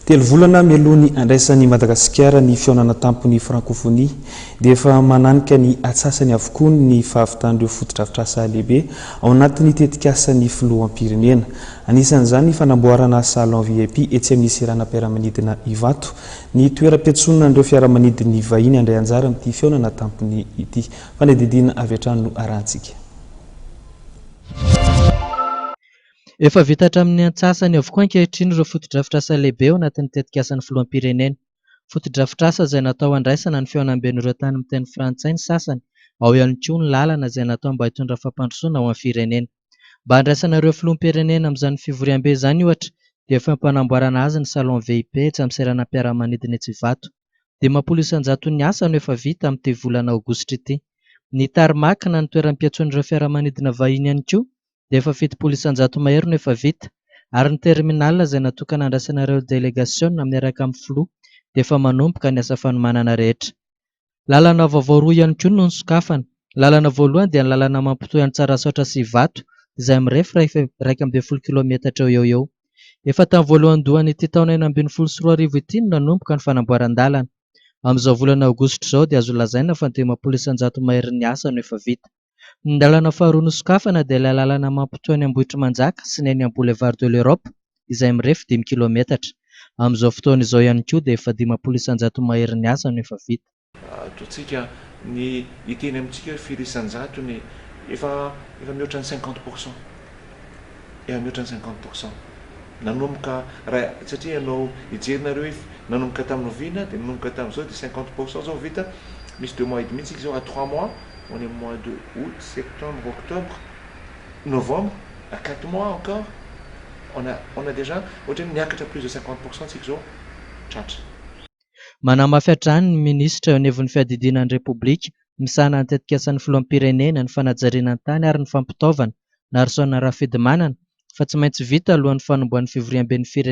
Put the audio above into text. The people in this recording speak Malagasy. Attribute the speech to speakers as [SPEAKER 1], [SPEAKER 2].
[SPEAKER 1] Telo volana mialohan'ny andraisan'ny Madagasikara ny fihaonana tampony frankophonie dia efa mananika ny atsasany avokoa ny fahavitan'ireo foto-drafitr'asa lehibe ao anatin'ny tetik'asan'ny filoham-pirenena. Anisan'izany ny fanamboarana salon VIP etsy amin'ny seranam-piaramanidina Ivato, ny toeram-piantsonana ireo fiaramanidin'ny vahiny andray anjara amin'ity fihaonana tampony ity. Fanadidina avy hatrany no arahantsika.
[SPEAKER 2] Efa vita hatramin'ny antsasany avokoa ankehitriny ireo foto-drafitr'asa lehibe ao anatin'ny tetik'asan'ny filoham-pirenena. Foto-drafitr'asa izay natao handraisana ny fihaonam-ben'ireo tany amin'ny teny frantsay ny sasany, ao ihany koa ny lalana izay natao mba hitondra fampandrosoana ao amin'ny firenena. Mba handraisana ireo filoham-pirenena amin'izany fivoriam-be izany ohatra, dia efa mpanamboarana azy ny salon VIP etsy amin'ny seranam-piaramanidina etsy Ivato. 100,000 ny asa no efa vita amin'ity volana aogositra ity. Ny tarimakina ny toeram-piantsonan'ireo fiaramanidina vahiny ihany koa dia efa 70,000 mahery no efa vita, ary ny terminal izay natokana handraisana ireo delegasiona miaraka amin'ny filoha dia efa manomboka ny asa fanomanana rehetra. Lalana vaovao roa ihany koa no nosokafana. Lalana voalohany dia ny lalana mampitohy Antsarasaotra sy Ivato izay mirefy 1,2 kilometatra eo eo. Efa tamin'ny voalohan-dohan'ity taona 2024 ity no nanomboka ny fanamboaran-dalana. Amin'izao volana aogositra izao dia azo lazaina fa 10,000 mahery ny asa no efa vita. Ny lalana faharoa nosokafana dia ilay lalana mampitohy any Ambohitrimanjaka sy ny eny amin'ny Boulevard de l'Europe izay mirefy 10 kilometatra. Amin'izao fotoana izao ihany koa dia efa 10,000 mahery ny asa no efa vita.
[SPEAKER 3] Totsika ny iteny amintsika firisan-jato ny efa mihoatra ny 50%. Efa mihoatra ny 50%. Nanomboka raha satria ianao ijerinareo nanomboka tamin'ny vina dia nanomboka tamin'izao dia 50% zao vita. Misy 2 mois et demi tsika zao à 3 mois. On est mois de août, septembre, octobre, novembre, à 4 mois encore. On a déjà niakatra plus de 50% tsika zao tratra.
[SPEAKER 2] Manamafy hatrany ny minisitra eo anivon'ny fiadidinan'ny Repoblika misahana ny tetik'asan'ny filoham-pirenena ny fanajariana ny tany ary ny fampitaovana Narsona Rafidimanana fa tsy maintsy vita alohan'ny fanombohan'ny fivoriam-ben'ny firenena.